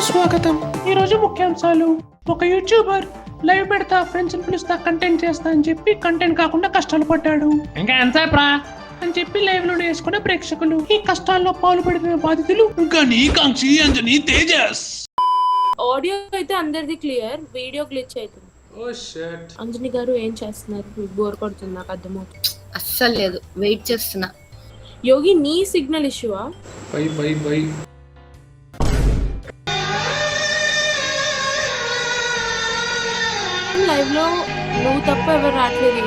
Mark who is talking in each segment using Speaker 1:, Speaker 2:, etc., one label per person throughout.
Speaker 1: స్వాగతం. ఈరోజు ముఖ్యాంశాలు. ఒక యూట్యూబర్ లైవ్ పెడతా, ఫ్రెండ్స్ పిలుస్తా, కంటెంట్ చేస్తా అని చెప్పి కంటెంట్ కాకుండా కష్టాలు పడ్డాడు. ఇంకా ఎంతసేపురా అని చెప్పి లైవ్ లో వేసుకున్న ప్రేక్షకులు. ఈ కష్టాల్లో పాల్పడిన బాధితులు గని, కాంక్షి, అంజని, తేజస్.
Speaker 2: ఆడియో అయితే అందరిది క్లియర్, వీడియో గ్లిచ్ అవుతుంది.
Speaker 1: ఓ షట్.
Speaker 2: అంజని గారు ఏం చేస్తున్నారు? బోర్ కొడుతుంది, నాకు అర్థమవుతుంది.
Speaker 3: అస్సలు లేదు, వెయిట్ చేస్తున్నా.
Speaker 2: యోగి, నీ సిగ్నల్ ఇష్యూవా?
Speaker 1: బై
Speaker 2: లైవ్ లో నువ్వు తప్ప ఎవరు రావట్లేదు.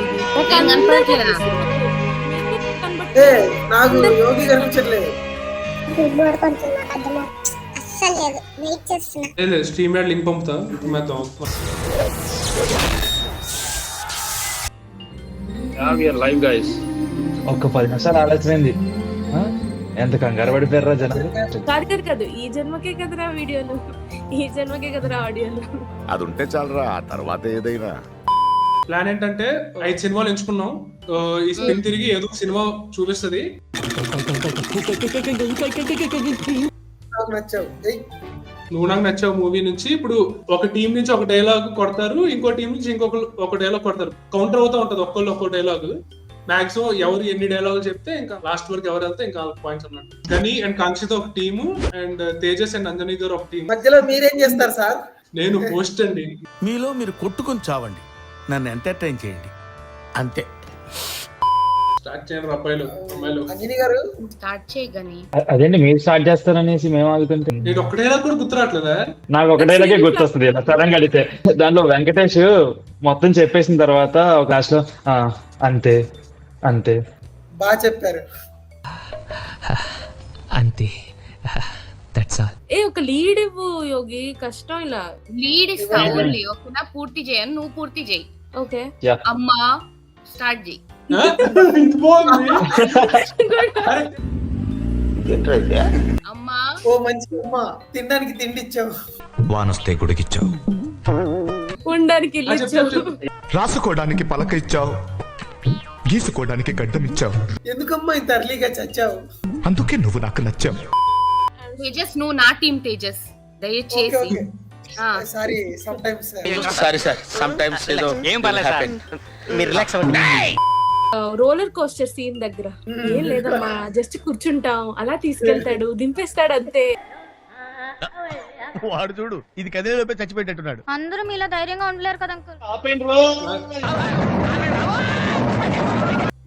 Speaker 4: నాకు యోగి కనిపించట్లేదు.
Speaker 1: స్ట్రీమ్ యాడ్ లింక్ పంపుతా.
Speaker 5: లైవ్ గైస్
Speaker 6: ఒక్క 10 నిమిషాలు ఆలోచనైంది. ఎంత కంగారు పడిపోయారా జనాలు.
Speaker 2: కాదు, ఈ జన్మకే కదరా వీడియోలు, ఈ జన్మకే కదరా ఆడియోలు.
Speaker 7: అది ఉంటే చాలరా, ఆ తర్వాత ఏదైనా.
Speaker 1: ప్లాన్ ఏంటంటే 5 సినిమాలు ఎంచుకున్నాం. ఈ స్పిన్ తిరిగి ఏదో సినిమా చూపిస్తుంది. నువ్వు నాకు నచ్చావు మూవీ నుంచి ఇప్పుడు ఒక టీం నుంచి ఒక డైలాగ్ కొడతారు, ఇంకో టీం నుంచి ఒక డైలాగ్ కొడతారు. కౌంటర్ అవుతా ఉంటది ఒక్కళ్ళు ఒక్కో డైలాగ్. మాక్సిమం ఎవరు ఎన్ని డైలాగులు చెప్తే ఇంకా లాస్ట్ వరకు ఎవరు వెళ్తే ఇంకా పాయింట్స్ అన్నట్టు. గని అండ్ కాంక్షితో ఒక team, and Tejas and Anjani గారు ఒక టీం.
Speaker 4: మధ్యలో మీరేం చేస్తారు సార్?
Speaker 1: నేను హోస్ట్ అండి.
Speaker 8: మీలో మీరు కొట్టుకొని చావండి, నన్ను ఎంటర్టైన్ చేయండి, అంతే.
Speaker 1: స్టార్ట్ చేయండి అబ్బాయిలు, అమ్మాయిలు.
Speaker 4: అంజనీ గారు
Speaker 3: స్టార్ట్ చేయగాని
Speaker 6: అదేంటి మీరు స్టార్ట్ చేస్తారనేసి మేము ఆదుకుంటే
Speaker 1: నేను ఒక డైలాగ్ కూడా గుర్తురాట్లేదా?
Speaker 6: నాకు ఒక డైలాగే గుర్తొస్తుంది సడన్ గా అడిగితే. దాంట్లో వెంకటేష్ మొత్తం చెప్పేసిన తర్వాత ఒక క్లాస్ లో అంతే అంతే
Speaker 4: బాగా చెప్పారు.
Speaker 9: అంతే, దట్స్ ఆల్.
Speaker 2: ఒక లీడ్ ఇవ్వు యోగి, కష్టం ఇలా.
Speaker 3: లీడ్ ఇస్తా ఓన్లీ, ఓకేనా? పూర్తి చేయను, నువ్వు పూర్తి చేయి.
Speaker 2: ఓకే
Speaker 3: అమ్మా స్టార్ట్ చేయి. అమ్మా
Speaker 4: ఓ మంచి అమ్మ, తినడానికి తిండి ఇచ్చావు,
Speaker 8: వానొస్తే గుడికిచ్చావు,
Speaker 2: ఉండడానికి ఇల్లు ఇచ్చావు,
Speaker 8: రాసుకోవడానికి పలక ఇచ్చావు, గీసుకోవడానికి గడ్డం ఇచ్చావు,
Speaker 4: ఎందుకమ్మా ఇంత అర్లీగా చచ్చావు?
Speaker 8: అందుకే నువ్వు నాకు నచ్చావు.
Speaker 3: తేజస్, నువ్వు నా టీం తేజస్, దయచేసి.
Speaker 4: సారీ సమ్ టైమ్స్
Speaker 5: ఏదో ఏం పర్లేదు సార్, మీరు రిలాక్స్ అవ్వండి.
Speaker 2: రోలర్ కోస్టర్ సీన్ దగ్గర ఏం లేదమ్మా, జస్ట్ కూర్చుంటాం, అలా తీసుకెళ్తాడు, దింపేస్తాడు, అంతే.
Speaker 8: వాడు చూడు, ఇది కదేలోపే చచ్చిపెట్టేట్టున్నాడు.
Speaker 10: అందరూ మీలా ధైర్యంగా ఉండలేరు కదా అంకుల్.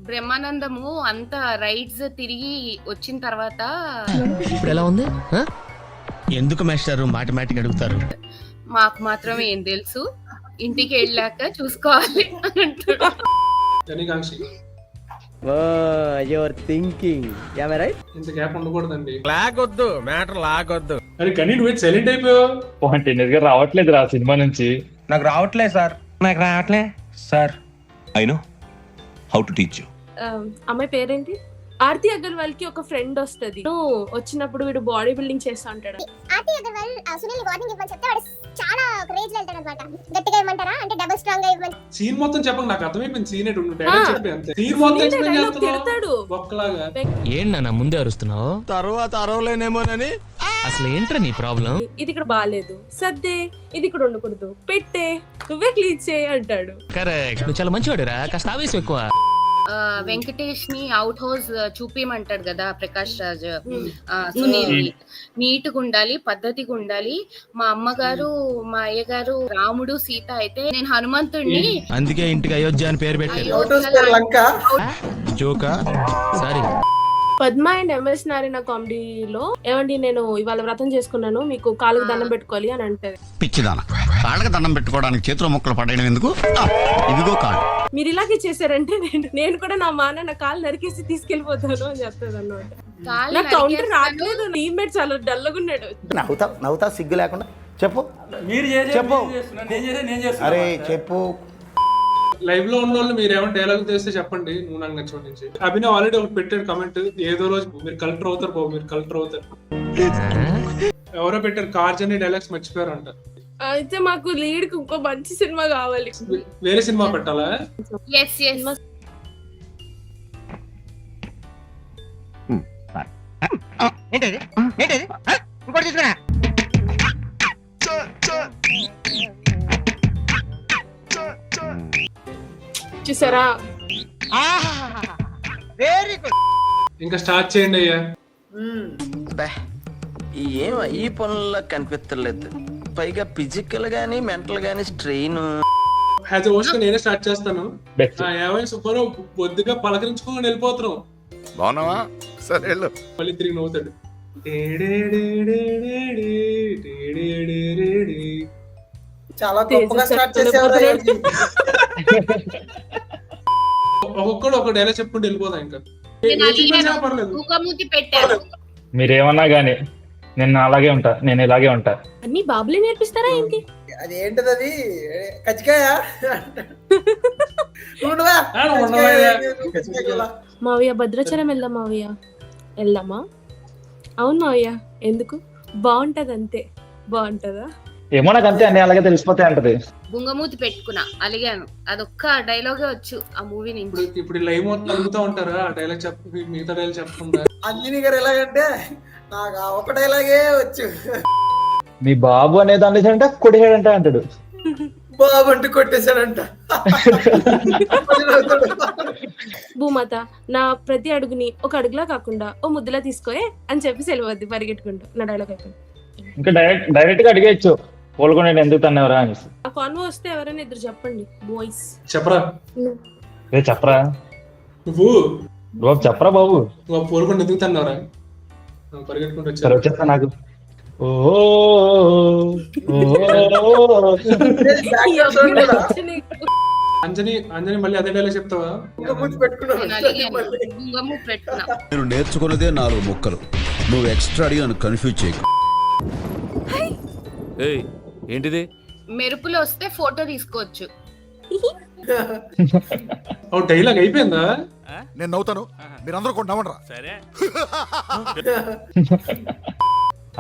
Speaker 3: బ్రహ్మానందము అంత రైడ్స్ తిరిగి వచ్చిన తర్వాత
Speaker 9: ఇప్పుడు ఎలా ఉంది?
Speaker 8: ఎందుకు మాస్టారు మాటమాటిక్ అడుగుతారు?
Speaker 3: మాకు మాత్రమే ఏం తెలుసు, ఇంటికి వెళ్ళాక చూసుకోవాలి అని అంటాడు.
Speaker 1: గని, కాంక్షి
Speaker 5: your thinking am I right?
Speaker 1: ఇంత గ్యాప్ ఉండకూడదండి.
Speaker 5: లాగొద్దు, మ్యాటర్ లాగొద్దు.
Speaker 1: అరే గని, నువ్వు సైలెంట్ అయిపోయావు.
Speaker 6: కంటిన్యూస్ గా రావట్లేదు రా సినిమా నుంచి.
Speaker 5: నాకు రావట్లేదు సార్, నాకు రావట్లే sir.
Speaker 8: I know how to teach you.
Speaker 2: అమ్మాయి పేరేంటి? ఆర్తి అగర్వాల్ కి ఒక ఫ్రెండ్ వస్తది. వచ్చినప్పుడు వీడు బాడీ బిల్డింగ్ చేస్తా ఉంటాడు.
Speaker 10: ఆర్తి అగర్వాల్ సునీల్ వార్నింగ్ ఇవ్వని చెప్తే వాడు చాలా రేంజ్ లో వెళ్తాడు అన్నమాట. గట్టిగా ఇవ్వమంటారా అంటే డబుల్ స్ట్రాంగ్ గా ఇవ్వమని.
Speaker 1: సీన్ మొత్తం చెప్పండి, నాకు అర్థమైపోయింది. సీన్ ఏంటి ఉండు, డైరెక్ట్ చెప్పి అంతే. సీన్ మొత్తం ఎక్స్ప్లెయిన్ చేస్తున్నావు ఒక్కలాగా.
Speaker 9: ఏంటి నాన్న ముందే అరుస్తున్నావు?
Speaker 8: తర్వాత అరవలేనేమోనని.
Speaker 9: అసలు ఏంట్రా నీ ప్రాబ్లం?
Speaker 2: ఇది ఇక్కడ బాగాలేదు, సర్దే, ఇది ఇక్కడ ఉండకూడదు, పెట్టే, నువ్వే క్లీన్ చేయి అంటాడు.
Speaker 9: కరెక్ట్, నువ్వు చాలా మంచివాడురా, కాస్త ఆవేశం ఎక్కువ.
Speaker 3: వెంకటేష్ ని అవుట్ హౌస్ చూపించమంటాడు కదా ప్రకాష్ రాజ్. సునీల్ నీట్గా ఉండాలి, పద్ధతిగా ఉండాలి. మా అమ్మగారు, మా అయ్యగారు రాముడు సీత అయితే, నేను హనుమంతుడిని.
Speaker 8: అందుకే ఇంటికి అయోధ్య అని పేరు పెట్టారు.
Speaker 4: లంక
Speaker 8: జోకా
Speaker 9: sorry.
Speaker 2: Padma and M S Narayana కామెడీలో ఏమండి నేను ఇవాళ వ్రతం చేసుకున్నాను, మీకు కాళ్ళకి దండం పెట్టుకోవాలి అని అంటది.
Speaker 8: పిచ్చిదానా, కాళ్ళకి దండం పెట్టుకోవడానికి చేతిలో మొక్కలు పడేయడం ఎందుకు? ఇదిగో కాళ్ళు.
Speaker 2: మీరు ఇలాగే చేశారంటే నేను కూడా నా నా కాళ్ళు నరికేసి తీసుకెళ్లిపోతాను అని చెప్తాది అన్నమాట. నాకు కౌంటర్ రావట్లేదు, టీమ్మేట్ చాలా డల్గా ఉన్నాడు.
Speaker 5: నవ్వుతా సిగ్గు లేకుండా చెప్పు, చెప్పు, అరే చెప్పు.
Speaker 1: లైవ్ లో ఉన్న వాళ్ళు మీరు ఏమైనా డైలాగ్ చేస్తే చెప్పండి, నువ్వు నాకు నచ్చిన నుంచి. అభినవ్ ఆల్రెడీ ఒకటి పెట్టాడు కమెంట్, ఏదో రోజు మీరు కలెక్టర్ అవుతారు బాబు, మీరు కలెక్టర్ అవుతారు. ఎవరో పెట్టారు, కార్జన్ డైలాగ్స్ మర్చిపోయారు అంట.
Speaker 2: అయితే మాకు లీడ్ కి ఇంకో మంచి సినిమా కావాలి.
Speaker 1: వేరే సినిమా పెట్టాలా?
Speaker 5: ఏంటది ఇంకోటి తీసుకురా.
Speaker 2: చూసారా?
Speaker 1: ఇంకా స్టార్ట్ చేయండి అయ్యా.
Speaker 5: ఏం ఈ పనుల్లో కనిపించలేదు, పైగా ఫిజికల్ గానీ మెంటల్ గానీ స్ట్రెయిన్.
Speaker 1: యాజ్ ఎ హోస్ట్ నేనే స్టార్ట్ చేస్తాను.
Speaker 6: Best.
Speaker 1: ఏమైనా సూపర్ బొద్దుగా పలకరించుకొని వెళ్ళిపోతున్నాం,
Speaker 7: బాగున్నావా? సరే వెళ్ళు.
Speaker 1: మళ్ళీ తిరిగి నవ్వుతాడు.
Speaker 4: చాలా గొప్పగా స్టార్ట్ చేసేవారు.
Speaker 1: ఒక్కొక్కడు ఒక డైలాగ్ చెప్పుకుంటూ వెళ్ళిపోతాం. ఇంకా
Speaker 3: నేను అడిగాను,
Speaker 1: పర్లేదు.
Speaker 3: ఊకమూతి పెట్టాను.
Speaker 6: మీరేమన్నా గానీ నేను అలాగే ఉంటా, నేను ఇలాగే ఉంటా.
Speaker 2: అన్ని బాబులే నేర్పిస్తారా ఏంటి?
Speaker 4: అది ఏంటిది అది? కజ్జికాయ ఉండవా? కజ్జికాయ
Speaker 2: మావయ్య భద్రాచలం వెళ్దాం మావయ్య. వెళ్దామా? అవును మావయ్య. ఎందుకు? బాగుంటది అంతే. బాగుంటదా?
Speaker 6: ఏమో నాకు అంతే, అన్ని అలాగే తెలిసిపోతాయి అంటది.
Speaker 3: బుంగమూతి పెట్టుకున్నా, అలిగాను. అదొక్క డైలాగే వచ్చు ఆ మూవీ నుంచి.
Speaker 1: ఇప్పుడు లైవ్ మొత్తం అడుగుతా ఉంటారా ఆ డైలాగ్ చెప్పు, మిగతా డైలాగ్ చెప్పకుండా.
Speaker 4: అంజనీ గారు ఎలాగంటే నాకు ఆ ఒక డైలాగే వచ్చు.
Speaker 6: మీ బాబు అనే దాన్ని అంటే కొడిహాడంట అంటాడు.
Speaker 4: బాబు అంటూ కొట్టేశాడంట.
Speaker 2: భూమాత నా ప్రతి అడుగుని ఒక అడుగులా కాకుండా ఓ ముద్దులా తీసుకోయే అని చెప్పి సెలవద్ది పరిగెట్టుకుంటూ. నా డైలాగ్ అయిపోయింది.
Speaker 6: ఇంకా డైరెక్ట్ గా అడిగేయచ్చు, పోల్కొని ఎందుకు తన్నెవరా అనేసి.
Speaker 2: ఆ కాన్వో వస్తే ఎవరైనా ఇద్దరు చెప్పండి బాయ్స్.
Speaker 1: చెప్పరా
Speaker 6: రే చెప్పరా
Speaker 1: నువ్వు,
Speaker 6: బాబు, చెప్పరా బాబు.
Speaker 1: నువ్వు పోలుకొని ఎందుకు తన్నావురా? పరిగెట్టుకుంటూ
Speaker 6: సరే
Speaker 1: వచ్చారు.
Speaker 6: వచ్చేస్తా నాకు. ఓ
Speaker 1: అంజని మళ్ళీ అదే డైలాగ్ చెప్తావా?
Speaker 4: మూతి పెట్టుకున్నాడు.
Speaker 3: నేను అలిగాను, బుంగమూతి పెట్టుకున్నా.
Speaker 8: నేను నేర్చుకున్నదే 4 ముక్కలు. నువ్వు ఎక్స్ట్రా అడిగి నన్ను కన్ఫ్యూజ్ చేయకు.
Speaker 9: ఏంటిది?
Speaker 3: మెరుపులు వస్తే ఫోటో తీసుకోవచ్చు.
Speaker 1: డైలాగ్ అయిపోయిందా?
Speaker 7: నేను నవ్వుతాను, మీరందరూ కూడా నవ్వండి రా.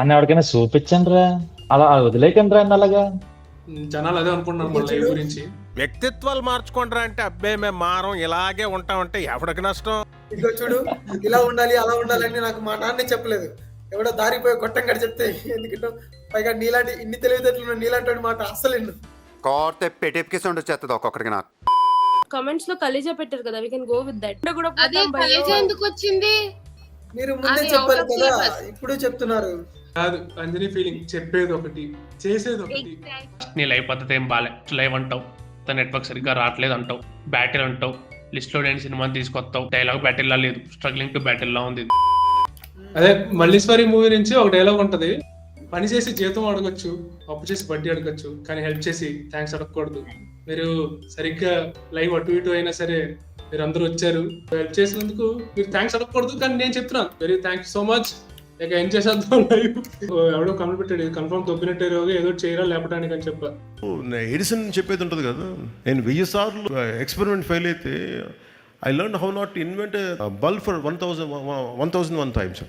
Speaker 6: అని ఎవరికైనా చూపించండి రా, అలా వదిలేకండి రా అన్న అలాగా.
Speaker 1: జనాలు అదే అనుకుంటున్నారు మన లైవ్ గురించి.
Speaker 11: వ్యక్తిత్వాలు మార్చుకుంటారా అంటే అబ్బాయి మేము మారం ఇలాగే ఉంటామంటే ఎవరికి నష్టం?
Speaker 4: ఇదిగో చూడు, ఇలా ఉండాలి అలా ఉండాలని నాకు మా నాన్నే చెప్పలేదు. ఎవడో దారిపోయి గొట్టం గడి చెప్తే ఎందుకంటే పైగా నీలాంటి ఇన్ని తెలివితేటలు నీలాంటి మాట అస్సలు ఎన్ను
Speaker 11: కోర్తే పెట్టేపికేసి వచ్చేస్తుంది ఒక్కొక్కడికి. నాకు
Speaker 2: కమెంట్స్ లో కలేజా పెట్టారు కదా, we can go with that. కూడా
Speaker 3: అదే కలేజా ఎందుకు వచ్చింది?
Speaker 4: మీరు ముందే
Speaker 3: అది
Speaker 4: చెప్పాలి
Speaker 3: out of
Speaker 4: కదా,
Speaker 3: syllabus.
Speaker 4: ఇప్పుడు చెప్తున్నారు.
Speaker 1: కాదు అంజని ఫీలింగ్, చెప్పేది ఒకటి చేసేది ఒకటి. నీ లైవ్ పద్ధతి ఏం బాలే, లైవ్ అంటావు, తన నెట్వర్క్ సరిగ్గా రావట్లేదు అంటావు, బ్యాటిల్ అంటావు, లిస్ట్ లో లేని సినిమాని తీసుకొస్తావు, డైలాగ్ బ్యాటిల్ లా లేదు, స్ట్రగ్లింగ్ టు బ్యాటిల్ లా ఉంది. అదే మల్లీశ్వరి మూవీ నుంచి ఒక డైలాగ్ ఉంటది, పని చేసి జీతం అడగొచ్చు, అప్పు చేసి వడ్డీ అడగొచ్చు, కానీ హెల్ప్ చేసి థ్యాంక్స్ అడగకూడదు. మీరు సరిగ్గా లైవ్ అటు ఇటు అయినా సరే మీరు అందరూ వచ్చారు, హెల్ప్ చేసినందుకు మీరు థ్యాంక్స్ అడగకూడదు, కానీ నేను చెప్తున్నాను very thank you so much. ఇక ఏం చేసేద్దాం లైవ్. ఎవడో కమెంట్ పెట్టాడు, కన్ఫర్మ్ తొప్పినట్టే ఏదో చేయరా లేపడానికి అని చెప్పా.
Speaker 11: ఎడిసన్ చెప్పేది ఉంటుంది కదా, నేను 1000 సార్లు ఎక్స్పెరిమెంట్ ఫెయిల్ అయితే I learn how not invent bulb for 1001 times.